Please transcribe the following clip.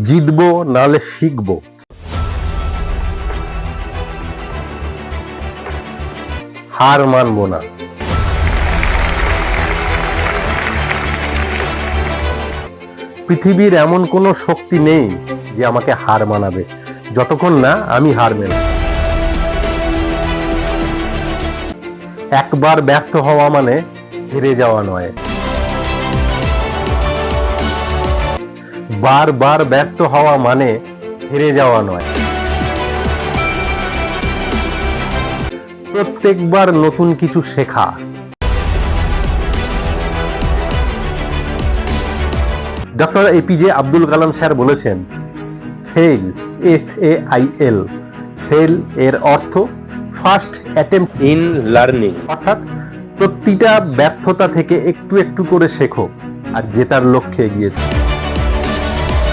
জিতবো নালে শিখবো। হার মানবো না। পৃথিবীর এমন কোনো শক্তি নেই যে আমাকে হার মানাবে, যতক্ষণ না আমি হার মেনে। একবার ব্যর্থ হওয়া মানে হেরে যাওয়া নয়, বারবার ব্যর্থ হওয়া মানে হেরে যাওয়া নয়, প্রত্যেকবার নতুন কিছু শেখা। Doctor APJ Abdul Kalam sir বলেছেন, ফেল, FAIL, ফেল এর অর্থ ফার্স্ট অ্যাটেম্প্ট ইন লার্নিং, অর্থাৎ প্রতিটা ব্যর্থতা থেকে একটু একটু করে শেখো আর জেতার লক্ষ্যে এগিয়ে যাও।